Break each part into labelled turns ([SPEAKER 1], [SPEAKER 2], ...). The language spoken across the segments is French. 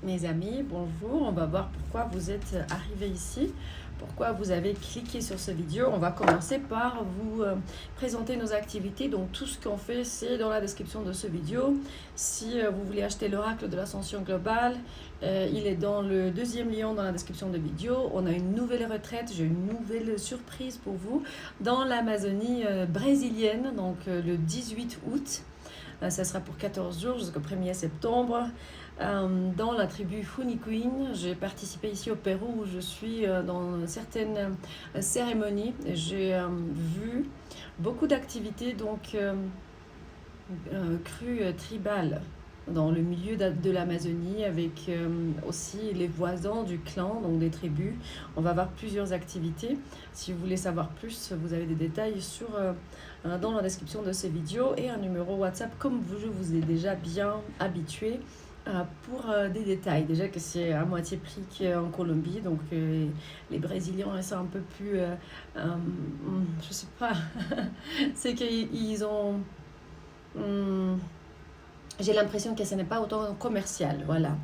[SPEAKER 1] Mes amis, bonjour. On va voir pourquoi vous êtes arrivés ici, pourquoi vous avez cliqué sur cette vidéo. On va commencer par vous présenter nos activités. Donc tout ce qu'on fait, c'est dans la description de cette vidéo. Si vous voulez acheter l'oracle de l'ascension globale, il est dans le deuxième lien dans la description de la vidéo. On a une nouvelle retraite, j'ai une nouvelle surprise pour vous dans l'Amazonie brésilienne, donc le 18 août. Ça sera pour 14 jours jusqu'au 1er septembre. Dans la tribu Funiquin, j'ai participé ici au Pérou où je suis dans certaines cérémonies. J'ai vu beaucoup d'activités donc crues tribales dans le milieu de l'Amazonie avec aussi les voisins du clan, donc des tribus. On va voir plusieurs activités. Si vous voulez savoir plus, vous avez des détails dans la description de ces vidéos et un numéro WhatsApp comme je vous ai déjà bien habitué pour des détails. Déjà que c'est à moitié prix qu'en Colombie, donc les Brésiliens ils sont un peu plus, je sais pas, c'est qu'ils ont... j'ai l'impression que ce n'est pas autant commercial, voilà.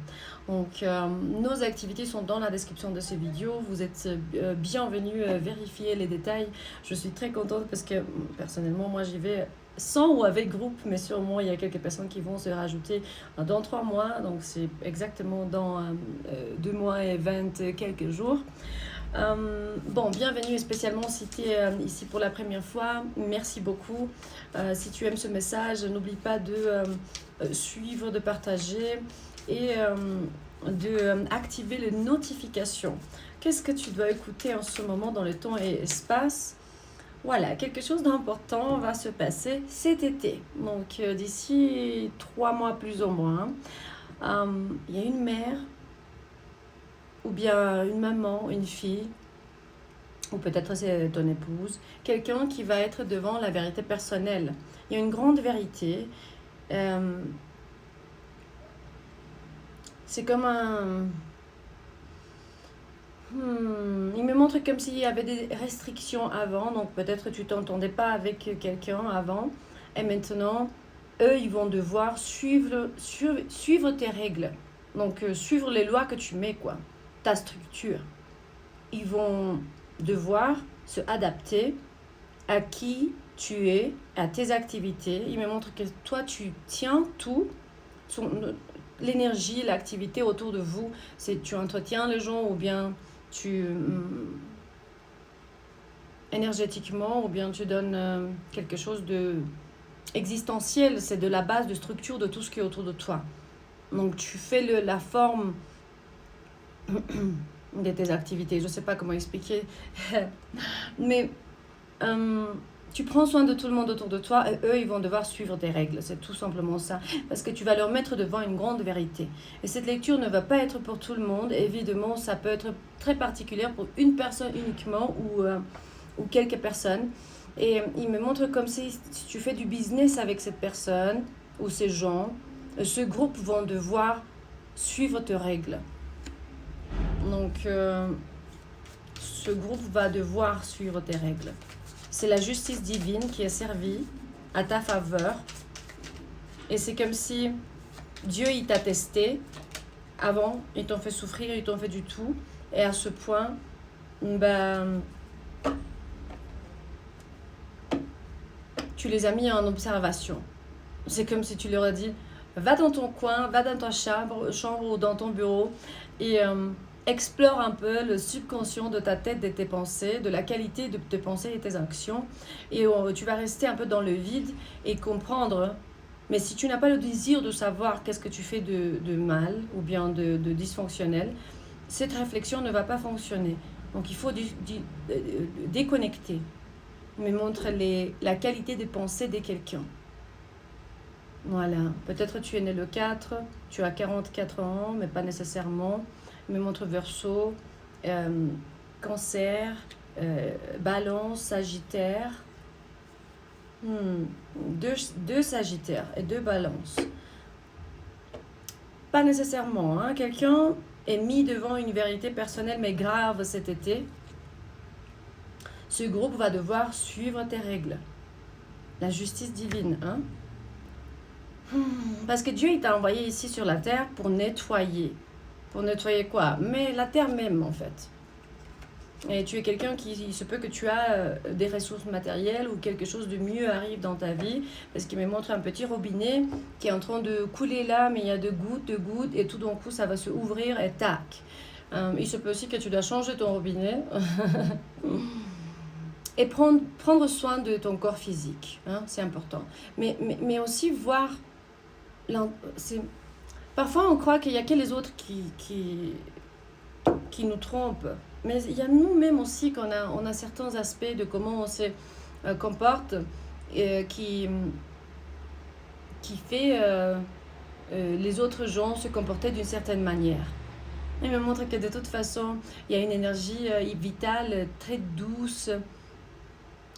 [SPEAKER 1] Donc, nos activités sont dans la description de ces vidéos. Vous êtes bienvenus vérifier les détails. Je suis très contente parce que, personnellement, moi, j'y vais sans ou avec groupe, mais sûrement, il y a quelques personnes qui vont se rajouter dans 3 mois. Donc, c'est exactement dans 2 mois et 20 quelques jours. Bon, bienvenue spécialement si tu es ici pour la première fois. Merci beaucoup. Si tu aimes ce message, n'oublie pas de suivre, de partager et de activer les notifications. Qu'est-ce que tu dois écouter en ce moment dans le temps et espace? Voilà, quelque chose d'important va se passer cet été. Donc, d'ici 3 mois plus ou moins, il y a une mère ou bien une maman, une fille, ou peut-être c'est ton épouse, quelqu'un qui va être devant la vérité personnelle. Il y a une grande vérité. C'est comme un... Il me montre comme s'il y avait des restrictions avant, donc peut-être tu t'entendais pas avec quelqu'un avant, et maintenant, eux, ils vont devoir suivre tes règles. Donc, suivre les lois que tu mets, quoi. Ta structure. Ils vont devoir se adapter à qui tu es, à tes activités. Il me montre que toi, tu tiens tout, l'énergie, l'activité autour de vous. C'est tu entretiens les gens ou bien tu énergétiquement ou bien tu donnes quelque chose de existentiel. C'est de la base de structure de tout ce qui est autour de toi. Donc tu fais la forme de tes activités. Je ne sais pas comment expliquer. Mais tu prends soin de tout le monde autour de toi et eux, ils vont devoir suivre tes règles. C'est tout simplement ça. Parce que tu vas leur mettre devant une grande vérité. Et cette lecture ne va pas être pour tout le monde. Évidemment, ça peut être très particulier pour une personne uniquement ou quelques personnes. Et il me montre comme si tu fais du business avec cette personne ou ces gens, ce groupe vont devoir suivre tes règles. Donc, ce groupe va devoir suivre tes règles. C'est la justice divine qui est servie à ta faveur. Et c'est comme si Dieu, il t'a testé. Avant, ils t'ont fait souffrir, ils t'ont fait du tout. Et à ce point, tu les as mis en observation. C'est comme si tu leur as dit, va dans ton coin, va dans ta chambre ou dans ton bureau et explore un peu le subconscient de ta tête, de tes pensées, de la qualité de tes pensées et tes actions. Et tu vas rester un peu dans le vide et comprendre. Mais si tu n'as pas le désir de savoir qu'est-ce que tu fais de mal ou bien de dysfonctionnel, cette réflexion ne va pas fonctionner. Donc il faut déconnecter, mais montre la qualité des pensées de quelqu'un. Voilà, peut-être tu es né le 4, tu as 44 ans, mais pas nécessairement. Me montre Verseau, Cancer, Balance, Sagittaire. Deux Sagittaires et 2 Balances. Pas nécessairement, hein. Quelqu'un est mis devant une vérité personnelle mais grave cet été. Ce groupe va devoir suivre tes règles. La justice divine, hein. Parce que Dieu il t'a envoyé ici sur la terre pour nettoyer. Pour nettoyer quoi? Mais la terre même, en fait. Et tu es quelqu'un qui, il se peut que tu as des ressources matérielles ou quelque chose de mieux arrive dans ta vie, parce qu'il me montre un petit robinet qui est en train de couler là, mais il y a de gouttes, et tout d'un coup ça va se ouvrir et tac. Il se peut aussi que tu dois changer ton robinet et prendre soin de ton corps physique, hein, c'est important. Mais aussi voir, parfois on croit qu'il n'y a que les autres qui nous trompent. Mais il y a nous-mêmes aussi on a certains aspects de comment on se comporte qui fait les autres gens se comporter d'une certaine manière. Il me montre que de toute façon, il y a une énergie vitale très douce.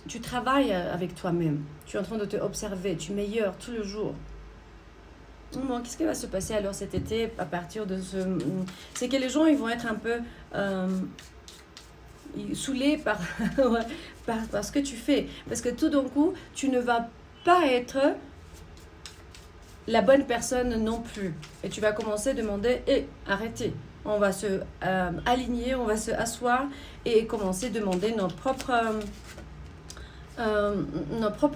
[SPEAKER 1] Tu travailles avec toi-même. Tu es en train de te observer. Tu meilleures tout le jour. Bon, qu'est-ce qui va se passer alors cet été à partir de ce... C'est que les gens ils vont être un peu saoulés par ce que tu fais. Parce que tout d'un coup, tu ne vas pas être la bonne personne non plus. Et tu vas commencer à demander, arrêtez. On va se aligner, on va se asseoir et commencer à demander nos propres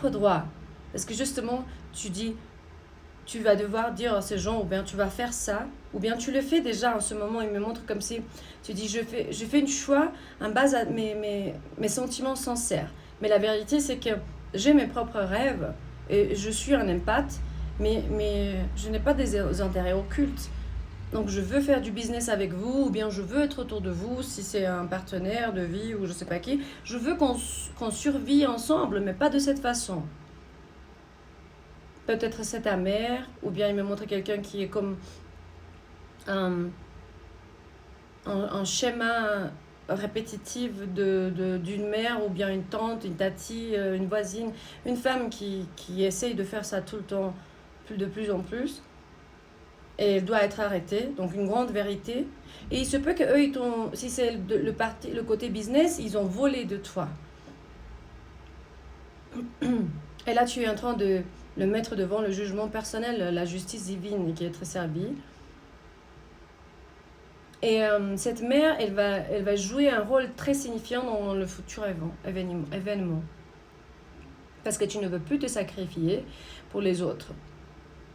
[SPEAKER 1] droits. Parce que justement, tu vas devoir dire à ces gens, ou bien tu vas faire ça, ou bien tu le fais déjà en ce moment. Il me montre comme si tu dis, je fais un choix en base à mes sentiments sincères. Mais la vérité, c'est que j'ai mes propres rêves, et je suis un empathe, mais je n'ai pas des intérêts occultes. Donc je veux faire du business avec vous, ou bien je veux être autour de vous, si c'est un partenaire de vie ou je sais pas qui. Je veux qu'on survit ensemble, mais pas de cette façon. Peut-être c'est ta mère, ou bien il me montre quelqu'un qui est comme un schéma répétitif d'une mère, ou bien une tante, une tati, une voisine, une femme qui essaye de faire ça tout le temps, de plus en plus. Et elle doit être arrêtée, donc une grande vérité. Et il se peut que eux, si c'est le côté business, ils ont volé de toi. Et là, tu es en train de le mettre devant le jugement personnel, la justice divine qui est très servie. Et cette mère, elle va jouer un rôle très signifiant dans le futur événement. Parce que tu ne veux plus te sacrifier pour les autres.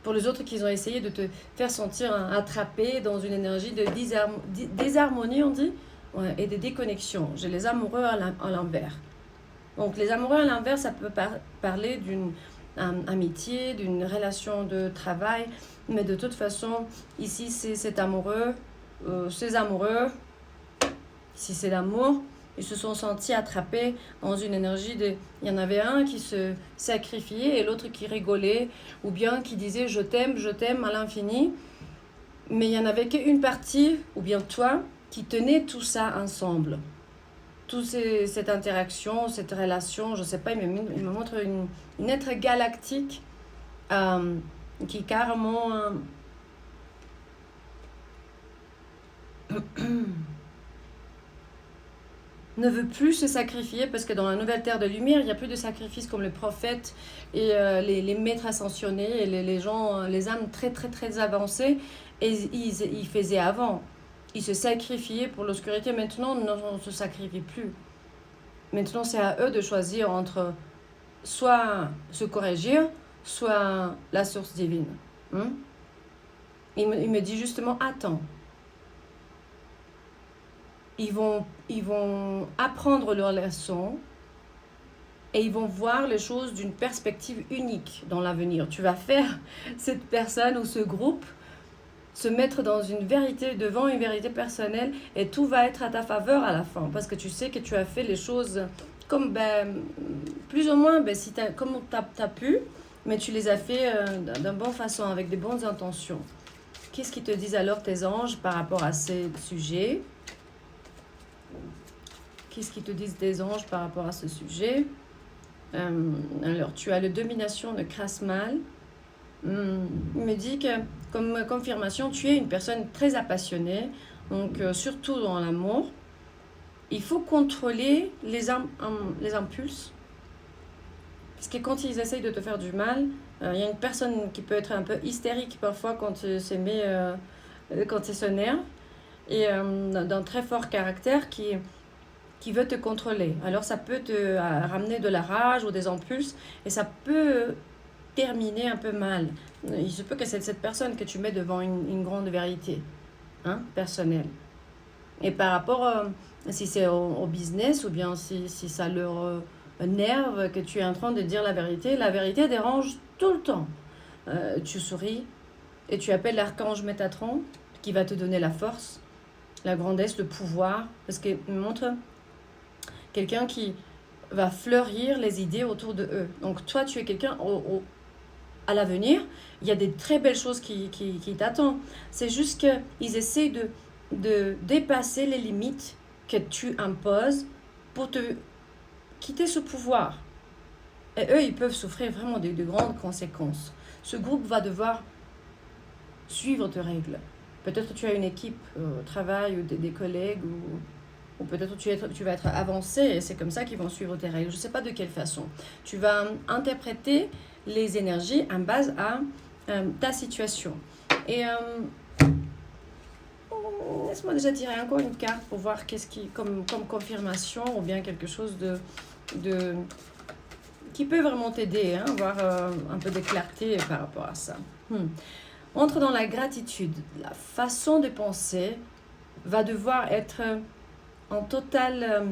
[SPEAKER 1] Pour les autres qui ont essayé de te faire sentir attrapé dans une énergie de désharmonie, on dit, ouais, et de déconnexion. J'ai les amoureux à l'envers. Donc les amoureux à l'envers, ça peut parler d'une amitié, d'une relation de travail, mais de toute façon, ici c'est ces amoureux, si c'est l'amour, ils se sont sentis attrapés dans une énergie de... Il y en avait un qui se sacrifiait et l'autre qui rigolait, ou bien qui disait je t'aime à l'infini. Mais il n'y en avait qu'une partie, ou bien toi, qui tenait tout ça ensemble. Toute cette interaction, cette relation, je ne sais pas, il me montre une être galactique qui carrément... ne veut plus se sacrifier, parce que dans la nouvelle terre de lumière, il n'y a plus de sacrifices comme les prophètes et les maîtres ascensionnés et les gens, les âmes très très très avancées, et ils faisaient avant. Ils se sacrifiaient pour l'obscurité. Maintenant, on ne se sacrifie plus. Maintenant, c'est à eux de choisir entre soit se corriger, soit la source divine. Il me dit justement, attends. Ils vont apprendre leur leçon et ils vont voir les choses d'une perspective unique dans l'avenir. Tu vas faire cette personne ou ce groupe se mettre dans une vérité, devant une vérité personnelle, et tout va être à ta faveur à la fin, parce que tu sais que tu as fait les choses comme, plus ou moins, comme tu as pu, mais tu les as fait d'une bonne façon, avec des bonnes intentions. Qu'est-ce qu'ils te disent alors tes anges par rapport à ces sujets ? Qu'est-ce qu'ils te disent des anges par rapport à ce sujet ? Alors, tu as la domination de Krasmal. Il me dit que, comme confirmation, tu es une personne très appassionnée, donc surtout dans l'amour. Il faut contrôler les impulses, parce que quand ils essayent de te faire du mal, il y a une personne qui peut être un peu hystérique parfois quand il s'énerve, et d'un très fort caractère qui veut te contrôler. Alors ça peut te ramener de la rage ou des impulses et ça peut terminer un peu mal. Il se peut que c'est cette personne que tu mets devant une grande vérité, hein, personnelle. Et par rapport, si c'est au business ou bien si ça leur nerve que tu es en train de dire la vérité dérange tout le temps. Tu souris et tu appelles l'archange Métatron qui va te donner la force, la grandesse, le pouvoir, parce qu'il montre quelqu'un qui va fleurir les idées autour de eux. Donc toi, tu es quelqu'un à l'avenir, il y a des très belles choses qui t'attendent. C'est juste qu'ils essaient de dépasser les limites que tu imposes pour te quitter ce pouvoir. Et eux, ils peuvent souffrir vraiment de grandes conséquences. Ce groupe va devoir suivre tes règles. Peut-être que tu as une équipe au travail ou des collègues ou peut-être tu vas être avancé et c'est comme ça qu'ils vont suivre tes règles. Je ne sais pas de quelle façon. Tu vas interpréter les énergies en base à ta situation. Et laisse-moi déjà tirer encore une carte pour voir qu'est-ce qui, comme confirmation ou bien quelque chose de qui peut vraiment t'aider, hein, avoir un peu de clarté par rapport à ça. Entre dans la gratitude. La façon de penser va devoir être en totale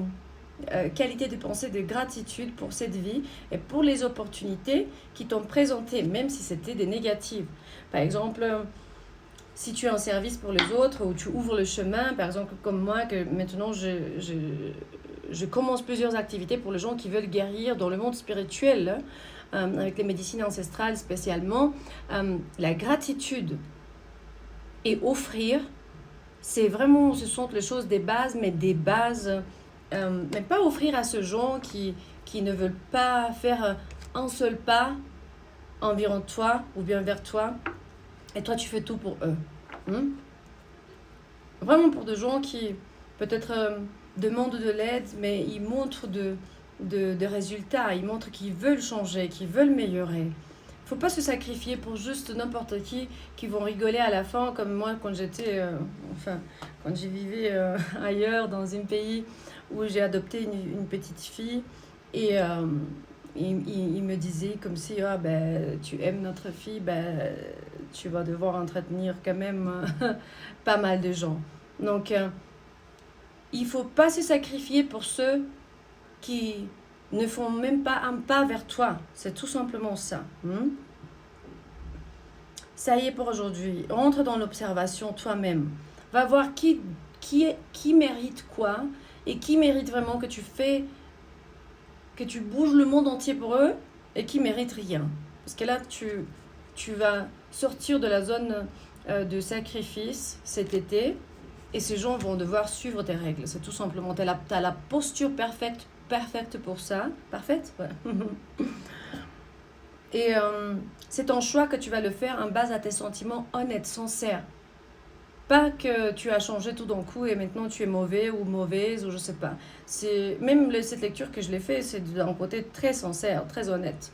[SPEAKER 1] qualité de pensée de gratitude pour cette vie et pour les opportunités qui t'ont présentées, même si c'était des négatives. Par exemple, si tu es en service pour les autres ou tu ouvres le chemin, par exemple comme moi, que maintenant je commence plusieurs activités pour les gens qui veulent guérir dans le monde spirituel, avec les médecines ancestrales spécialement, la gratitude et offrir, c'est vraiment, ce sont les choses des bases, mais des bases, mais pas offrir à ce gens qui ne veulent pas faire un seul pas environ toi ou bien vers toi, et toi tu fais tout pour eux. Vraiment pour des gens qui peut-être demandent de l'aide, mais ils montrent de résultats, ils montrent qu'ils veulent changer, qu'ils veulent améliorer. Il ne faut pas se sacrifier pour juste n'importe qui vont rigoler à la fin, comme moi quand j'étais, quand j'ai vécu ailleurs dans un pays où j'ai adopté une petite fille et il me disait comme si tu aimes notre fille, tu vas devoir entretenir quand même pas mal de gens. Donc il ne faut pas se sacrifier pour ceux qui ne font même pas un pas vers toi. C'est tout simplement ça. Ça y est pour aujourd'hui. Rentre dans l'observation toi-même. Va voir qui mérite quoi et qui mérite vraiment que tu bouges le monde entier pour eux et qui mérite rien. Parce que là, tu vas sortir de la zone de sacrifice cet été et ces gens vont devoir suivre tes règles. C'est tout simplement, t'as la posture parfaite pour ça. Parfaite? Ouais. Et c'est ton choix que tu vas le faire en base à tes sentiments honnêtes, sincères. Pas que tu as changé tout d'un coup et maintenant tu es mauvais ou mauvaise ou je sais pas. Même cette lecture que je l'ai fait, c'est d'un côté très sincère, très honnête.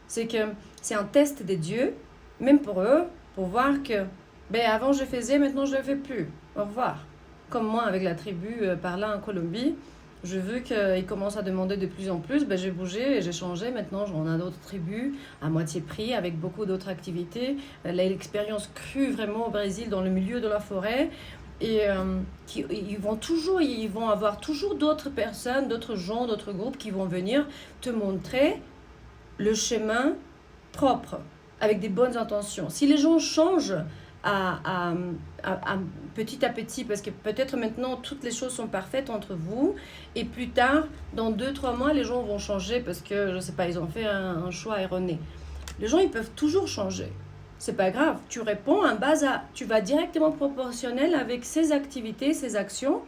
[SPEAKER 1] C'est que c'est un test des dieux, même pour eux, pour voir que avant je faisais, maintenant je ne le fais plus. Au revoir. Comme moi avec la tribu par là en Colombie, je veux qu'ils commencent à demander de plus en plus. J'ai bougé et j'ai changé. Maintenant, on a d'autres tribus à moitié prix avec beaucoup d'autres activités. L'expérience crue vraiment au Brésil dans le milieu de la forêt. Et ils vont avoir toujours d'autres personnes, d'autres gens, d'autres groupes qui vont venir te montrer le chemin propre avec des bonnes intentions. Si les gens changent à petit à petit, parce que peut-être maintenant toutes les choses sont parfaites entre vous et plus tard, dans 2-3 mois, les gens vont changer parce que, je sais pas, ils ont fait un choix erroné. Les gens, ils peuvent toujours changer. C'est pas grave. Tu réponds en base à... Tu vas directement proportionnel avec ces activités, ces actions,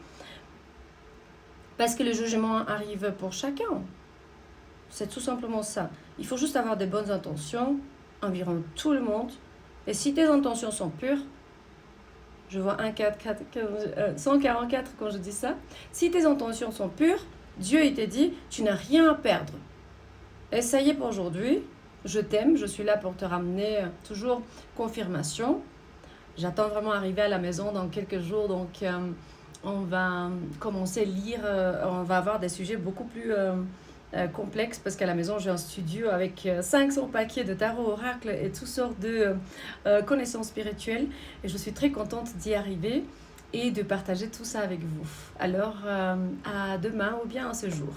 [SPEAKER 1] parce que le jugement arrive pour chacun. C'est tout simplement ça. Il faut juste avoir des bonnes intentions environ tout le monde. Et si tes intentions sont pures, je vois 144 quand je dis ça, si tes intentions sont pures, Dieu il t'a dit, tu n'as rien à perdre. Et ça y est pour aujourd'hui, je t'aime, je suis là pour te ramener toujours confirmation. j'attends vraiment arriver à la maison dans quelques jours. Donc, on va commencer à lire. On va avoir des sujets beaucoup plus complexes parce qu'à la maison, j'ai un studio avec 500 paquets de tarot oracle et toutes sortes de connaissances spirituelles. Et je suis très contente d'y arriver et de partager tout ça avec vous. Alors, à demain ou bien à ce jour.